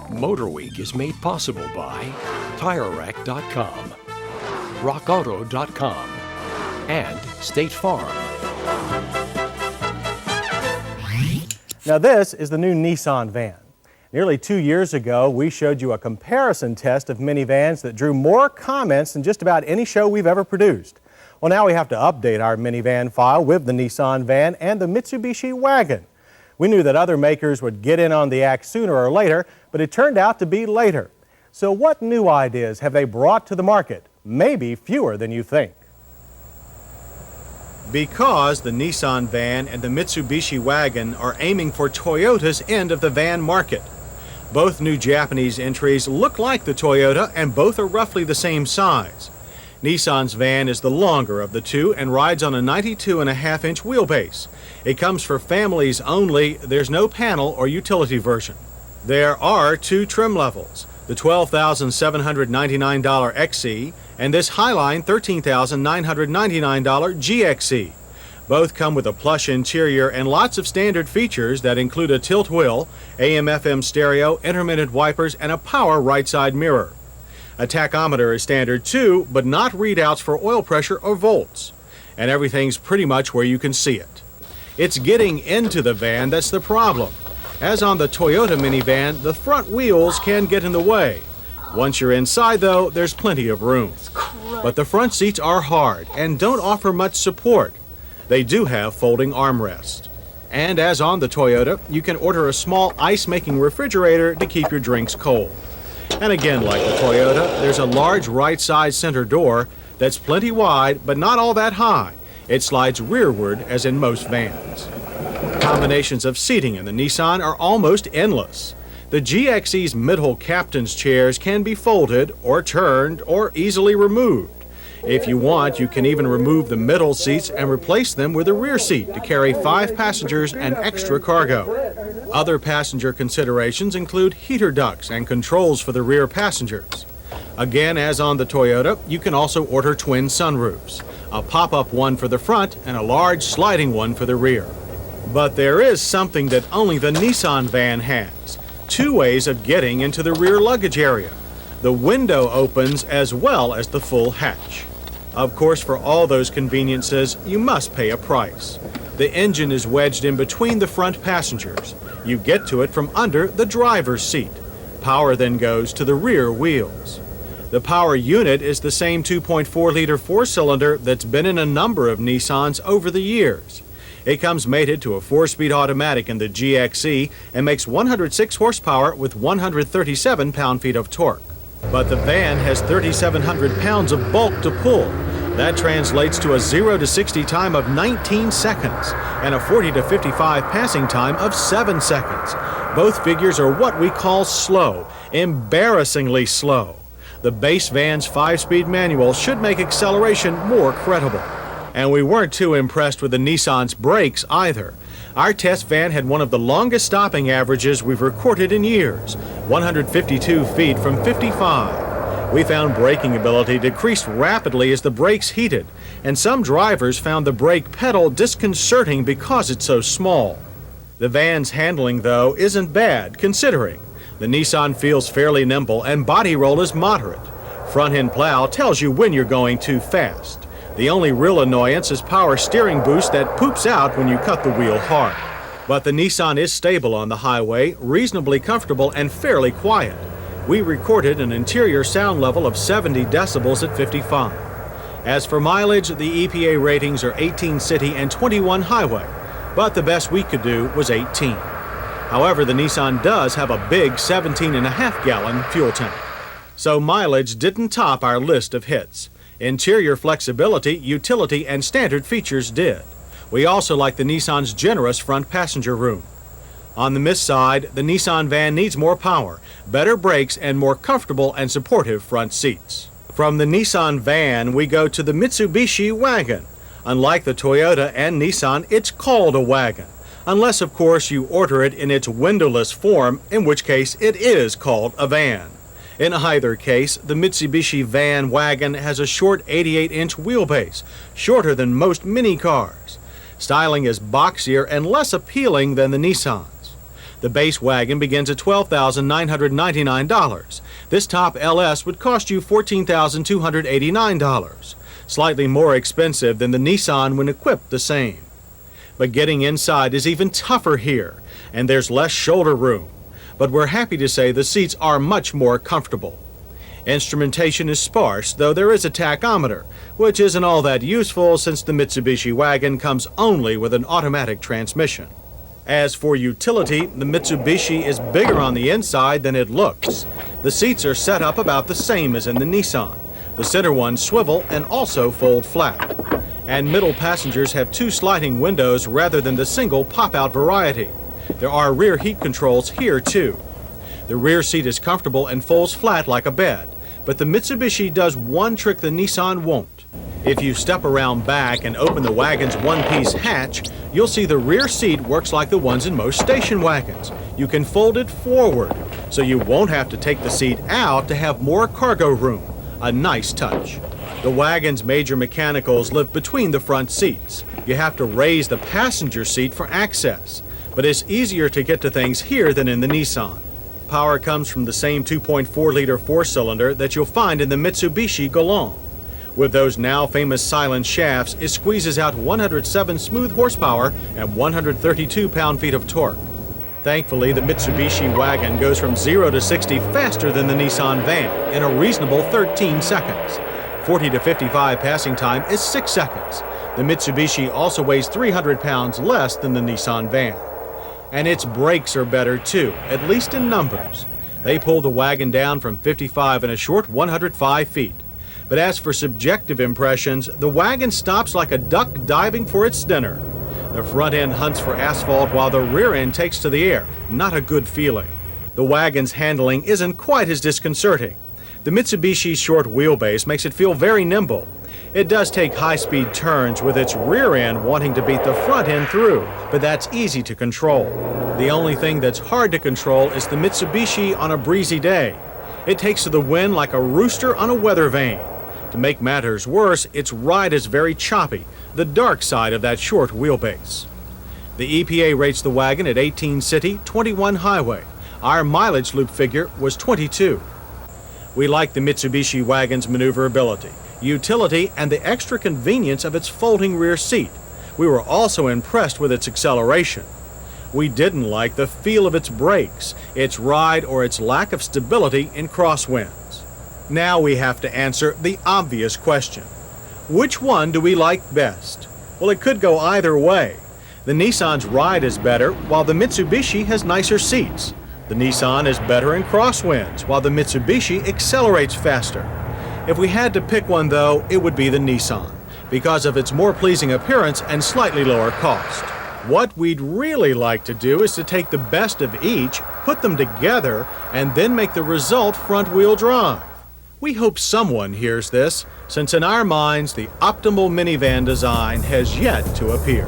MotorWeek is made possible by TireRack.com, RockAuto.com, and State Farm. Now this is the new Nissan van. Nearly 2 years ago, we showed you a comparison test of minivans that drew more comments than just about any show we've ever produced. Well, now we have to update our minivan file with the Nissan van and the Mitsubishi Wagon. We knew that other makers would get in on the act sooner or later, but it turned out to be later. So what new ideas have they brought to the market? Maybe fewer than you think. Because the Nissan van and the Mitsubishi Wagon are aiming for Toyota's end of the van market. Both new Japanese entries look like the Toyota and both are roughly the same size. Nissan's van is the longer of the two and rides on a 92.5-inch wheelbase. It comes for families only. There's no panel or utility version. There are two trim levels, the $12,799 XE and this Highline $13,999 GXE. Both come with a plush interior and lots of standard features that include a tilt wheel, AM/FM stereo, intermittent wipers, and a power right side mirror. A tachometer is standard too, but not readouts for oil pressure or volts. And everything's pretty much where you can see it. It's getting into the van that's the problem. As on the Toyota minivan, the front wheels can get in the way. Once you're inside though, there's plenty of room. But the front seats are hard and don't offer much support. They do have folding armrests. And as on the Toyota, you can order a small ice-making refrigerator to keep your drinks cold. And again, like the Toyota, there's a large right-side center door that's plenty wide but not all that high. It slides rearward as in most vans. Combinations of seating in the Nissan are almost endless. The GXE's middle captain's chairs can be folded or turned or easily removed. If you want, you can even remove the middle seats and replace them with a rear seat to carry 5 passengers and extra cargo. Other passenger considerations include heater ducts and controls for the rear passengers. Again, as on the Toyota, you can also order twin sunroofs, a pop-up one for the front and a large sliding one for the rear. But there is something that only the Nissan van has: 2 ways of getting into the rear luggage area. The window opens as well as the full hatch. Of course, for all those conveniences, you must pay a price. The engine is wedged in between the front passengers. You get to it from under the driver's seat. Power then goes to the rear wheels. The power unit is the same 2.4-liter 4-cylinder that's been in a number of Nissans over the years. It comes mated to a 4-speed automatic in the GXE and makes 106 horsepower with 137 pound-feet of torque. But the van has 3,700 pounds of bulk to pull. That translates to a 0 to 60 time of 19 seconds and a 40 to 55 passing time of 7 seconds. Both figures are what we call slow, embarrassingly slow. The base van's 5-speed manual should make acceleration more credible. And we weren't too impressed with the Nissan's brakes either. Our test van had one of the longest stopping averages we've recorded in years, 152 feet from 55. We found braking ability decreased rapidly as the brakes heated, and some drivers found the brake pedal disconcerting because it's so small. The van's handling, though, isn't bad, considering. The Nissan feels fairly nimble and body roll is moderate. Front-end plow tells you when you're going too fast. The only real annoyance is power steering boost that poops out when you cut the wheel hard. But the Nissan is stable on the highway, reasonably comfortable and fairly quiet. We recorded an interior sound level of 70 decibels at 55. As for mileage, the EPA ratings are 18 city and 21 highway, but the best we could do was 18. However, the Nissan does have a big 17.5-gallon fuel tank. So mileage didn't top our list of hits. Interior flexibility, utility, and standard features did. We also like the Nissan's generous front passenger room. On the miss side, the Nissan van needs more power, better brakes, and more comfortable and supportive front seats. From the Nissan van, we go to the Mitsubishi Wagon. Unlike the Toyota and Nissan, it's called a wagon. Unless, of course, you order it in its windowless form, in which case it is called a van. In either case, the Mitsubishi Van Wagon has a short 88-inch wheelbase, shorter than most mini cars. Styling is boxier and less appealing than the Nissans. The base wagon begins at $12,999. This top LS would cost you $14,289, slightly more expensive than the Nissan when equipped the same. But getting inside is even tougher here, and there's less shoulder room. But we're happy to say the seats are much more comfortable. Instrumentation is sparse, though there is a tachometer, which isn't all that useful since the Mitsubishi Wagon comes only with an automatic transmission. As for utility, the Mitsubishi is bigger on the inside than it looks. The seats are set up about the same as in the Nissan. The center ones swivel and also fold flat. And middle passengers have two sliding windows rather than the single pop-out variety. There are rear heat controls here too. The rear seat is comfortable and folds flat like a bed, but the Mitsubishi does one trick the Nissan won't. If you step around back and open the wagon's one-piece hatch, you'll see the rear seat works like the ones in most station wagons. You can fold it forward, so you won't have to take the seat out to have more cargo room. A nice touch. The wagon's major mechanicals live between the front seats. You have to raise the passenger seat for access, but it's easier to get to things here than in the Nissan. Power comes from the same 2.4-liter four-cylinder that you'll find in the Mitsubishi Galant. With those now famous silent shafts, it squeezes out 107 smooth horsepower and 132 pound-feet of torque. Thankfully, the Mitsubishi Wagon goes from 0 to 60 faster than the Nissan van in a reasonable 13 seconds. 40 to 55 passing time is 6 seconds. The Mitsubishi also weighs 300 pounds less than the Nissan van. And its brakes are better too, at least in numbers. They pull the wagon down from 55 in a short 105 feet. But as for subjective impressions, the wagon stops like a duck diving for its dinner. The front end hunts for asphalt while the rear end takes to the air. Not a good feeling. The wagon's handling isn't quite as disconcerting. The Mitsubishi's short wheelbase makes it feel very nimble. It does take high-speed turns with its rear end wanting to beat the front end through, but that's easy to control. The only thing that's hard to control is the Mitsubishi on a breezy day. It takes to the wind like a rooster on a weather vane. To make matters worse, its ride is very choppy, the dark side of that short wheelbase. The EPA rates the wagon at 18 city, 21 highway. Our mileage loop figure was 22. We like the Mitsubishi Wagon's maneuverability, utility, and the extra convenience of its folding rear seat. We were also impressed with its acceleration. We didn't like the feel of its brakes, its ride, or its lack of stability in crosswinds. Now we have to answer the obvious question. Which one do we like best? Well, it could go either way. The Nissan's ride is better, while the Mitsubishi has nicer seats. The Nissan is better in crosswinds, while the Mitsubishi accelerates faster. If we had to pick one, though, it would be the Nissan, because of its more pleasing appearance and slightly lower cost. What we'd really like to do is to take the best of each, put them together, and then make the result front-wheel drive. We hope someone hears this, since in our minds the optimal minivan design has yet to appear.